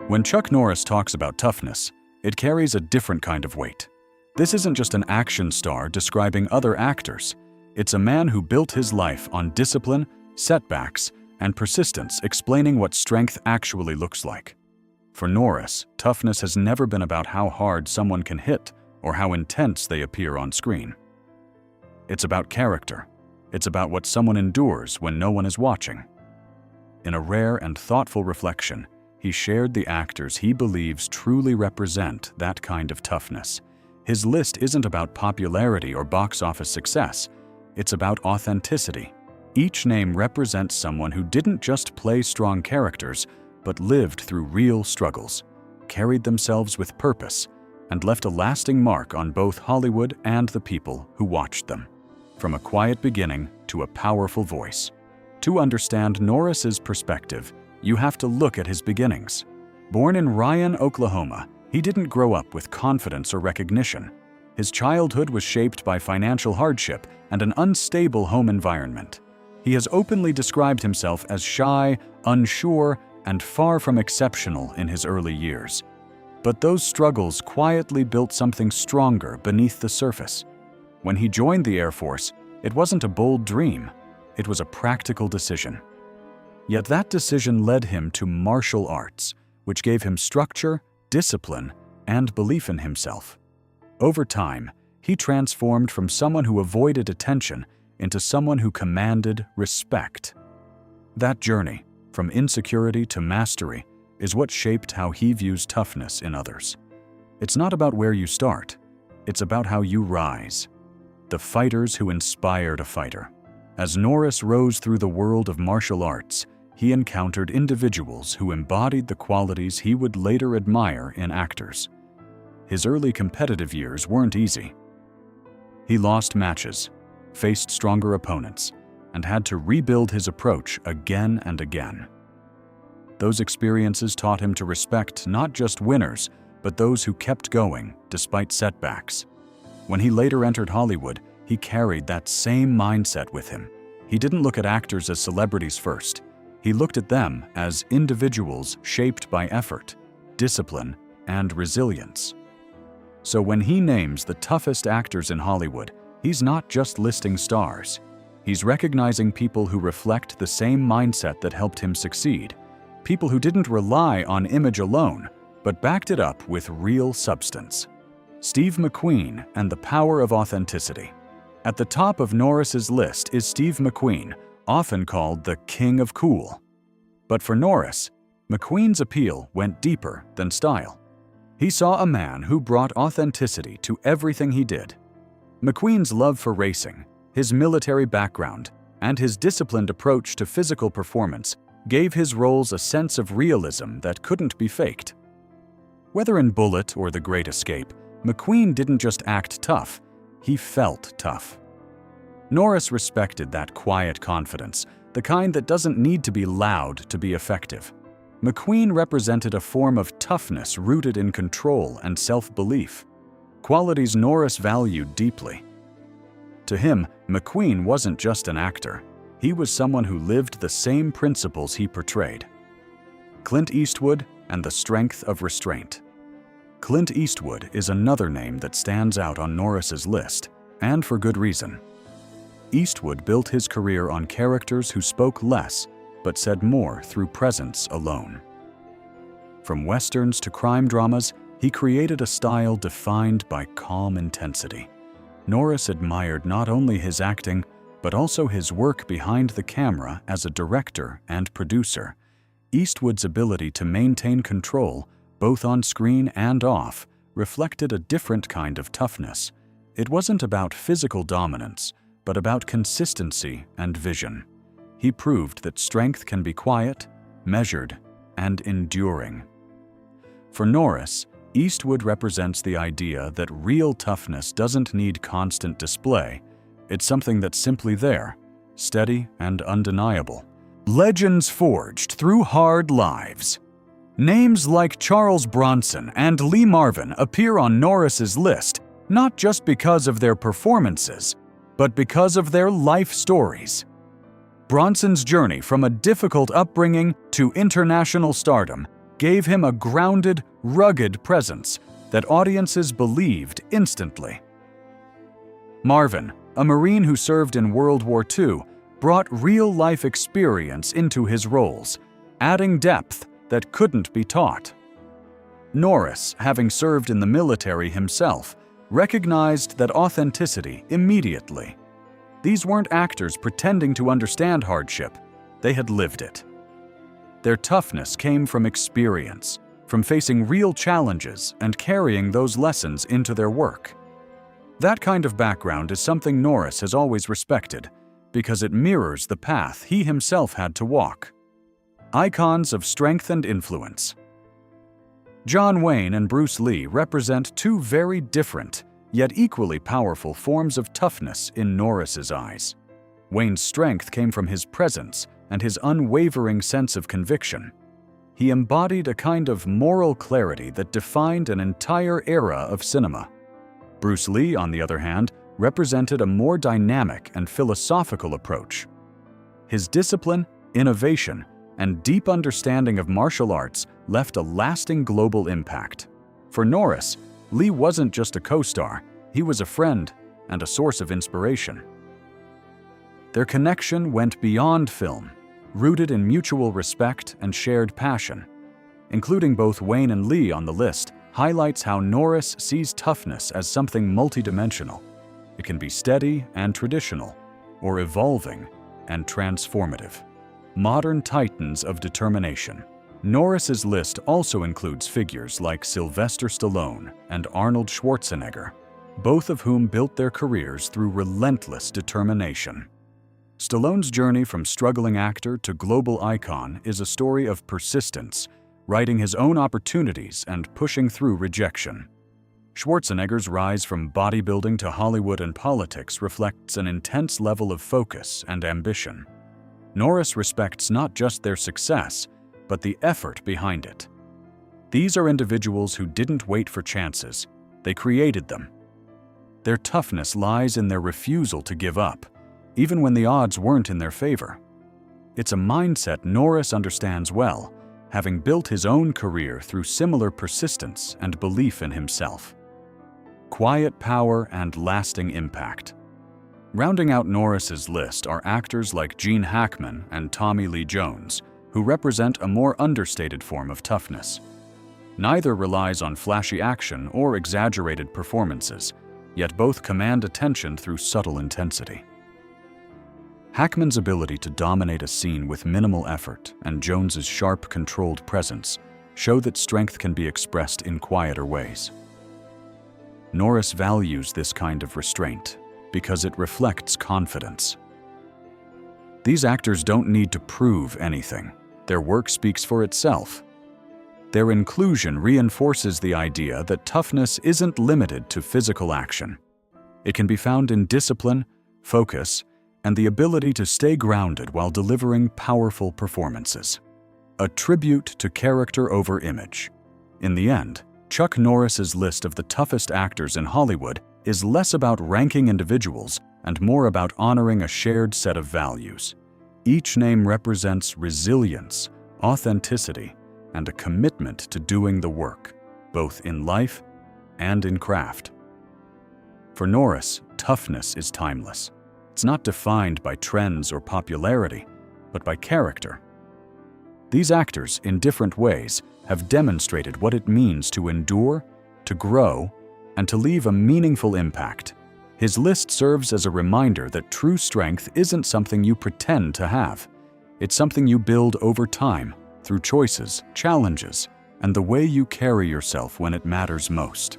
When Chuck Norris talks about toughness, it carries a different kind of weight. This isn't just an action star describing other actors. It's a man who built his life on discipline, setbacks, and persistence, explaining what strength actually looks like. For Norris, toughness has never been about how hard someone can hit or how intense they appear on screen. It's about character. It's about what someone endures when no one is watching. In a rare and thoughtful reflection, he shared the actors he believes truly represent that kind of toughness. His list isn't about popularity or box office success. It's about authenticity. Each name represents someone who didn't just play strong characters, but lived through real struggles, carried themselves with purpose, and left a lasting mark on both Hollywood and the people who watched them. From a quiet beginning to a powerful voice. To understand Norris's perspective, you have to look at his beginnings. Born in Ryan, Oklahoma, he didn't grow up with confidence or recognition. His childhood was shaped by financial hardship and an unstable home environment. He has openly described himself as shy, unsure, and far from exceptional in his early years. But those struggles quietly built something stronger beneath the surface. When he joined the Air Force, it wasn't a bold dream. It was a practical decision. Yet that decision led him to martial arts, which gave him structure, discipline, and belief in himself. Over time, he transformed from someone who avoided attention into someone who commanded respect. That journey, from insecurity to mastery, is what shaped how he views toughness in others. It's not about where you start, it's about how you rise. The fighters who inspired a fighter. As Norris rose through the world of martial arts, he encountered individuals who embodied the qualities he would later admire in actors. His early competitive years weren't easy. He lost matches, faced stronger opponents, and had to rebuild his approach again and again. Those experiences taught him to respect not just winners, but those who kept going despite setbacks. When he later entered Hollywood, he carried that same mindset with him. He didn't look at actors as celebrities first. He looked at them as individuals shaped by effort, discipline, and resilience. So when he names the toughest actors in Hollywood, he's not just listing stars. He's recognizing people who reflect the same mindset that helped him succeed. People who didn't rely on image alone, but backed it up with real substance. Steve McQueen and the power of authenticity. At the top of Norris's list is Steve McQueen, often called the King of Cool. But for Norris, McQueen's appeal went deeper than style. He saw a man who brought authenticity to everything he did. McQueen's love for racing, his military background, and his disciplined approach to physical performance gave his roles a sense of realism that couldn't be faked. Whether in Bullitt or The Great Escape, McQueen didn't just act tough, he felt tough. Norris respected that quiet confidence, the kind that doesn't need to be loud to be effective. McQueen represented a form of toughness rooted in control and self-belief, qualities Norris valued deeply. To him, McQueen wasn't just an actor. He was someone who lived the same principles he portrayed. Clint Eastwood and the strength of restraint. Clint Eastwood is another name that stands out on Norris's list, and for good reason. Eastwood built his career on characters who spoke less, but said more through presence alone. From westerns to crime dramas, he created a style defined by calm intensity. Norris admired not only his acting, but also his work behind the camera as a director and producer. Eastwood's ability to maintain control, both on screen and off, reflected a different kind of toughness. It wasn't about physical dominance, but about consistency and vision. He proved that strength can be quiet, measured, and enduring. For Norris, Eastwood represents the idea that real toughness doesn't need constant display. It's something that's simply there, steady and undeniable. Legends forged through hard lives. Names like Charles Bronson and Lee Marvin appear on Norris's list, not just because of their performances, but because of their life stories. Bronson's journey from a difficult upbringing to international stardom gave him a grounded, rugged presence that audiences believed instantly. Marvin, a Marine who served in World War II, brought real-life experience into his roles, adding depth that couldn't be taught. Norris, having served in the military himself, recognized that authenticity immediately. These weren't actors pretending to understand hardship, they had lived it. Their toughness came from experience, from facing real challenges and carrying those lessons into their work. That kind of background is something Norris has always respected, because it mirrors the path he himself had to walk. Icons of strength and influence. John Wayne and Bruce Lee represent two very different, yet equally powerful forms of toughness in Norris's eyes. Wayne's strength came from his presence and his unwavering sense of conviction. He embodied a kind of moral clarity that defined an entire era of cinema. Bruce Lee, on the other hand, represented a more dynamic and philosophical approach. His discipline, innovation, and deep understanding of martial arts left a lasting global impact. For Norris, Lee wasn't just a co-star, he was a friend and a source of inspiration. Their connection went beyond film, rooted in mutual respect and shared passion. Including both Wayne and Lee on the list highlights how Norris sees toughness as something multidimensional. It can be steady and traditional, or evolving and transformative. Modern titans of determination. Norris's list also includes figures like Sylvester Stallone and Arnold Schwarzenegger, both of whom built their careers through relentless determination. Stallone's journey from struggling actor to global icon is a story of persistence, writing his own opportunities and pushing through rejection. Schwarzenegger's rise from bodybuilding to Hollywood and politics reflects an intense level of focus and ambition. Norris respects not just their success, but the effort behind it. These are individuals who didn't wait for chances, they created them. Their toughness lies in their refusal to give up, even when the odds weren't in their favor. It's a mindset Norris understands well, having built his own career through similar persistence and belief in himself. Quiet power and lasting impact. Rounding out Norris's list are actors like Gene Hackman and Tommy Lee Jones, who represent a more understated form of toughness. Neither relies on flashy action or exaggerated performances, yet both command attention through subtle intensity. Hackman's ability to dominate a scene with minimal effort and Jones's sharp, controlled presence show that strength can be expressed in quieter ways. Norris values this kind of restraint because it reflects confidence. These actors don't need to prove anything. Their work speaks for itself. Their inclusion reinforces the idea that toughness isn't limited to physical action. It can be found in discipline, focus, and the ability to stay grounded while delivering powerful performances. A tribute to character over image. In the end, Chuck Norris's list of the toughest actors in Hollywood is less about ranking individuals and more about honoring a shared set of values. Each name represents resilience, authenticity, and a commitment to doing the work, both in life and in craft. For Norris, toughness is timeless. It's not defined by trends or popularity, but by character. These actors, in different ways, have demonstrated what it means to endure, to grow, and to leave a meaningful impact. His list serves as a reminder that true strength isn't something you pretend to have. It's something you build over time, through choices, challenges, and the way you carry yourself when it matters most.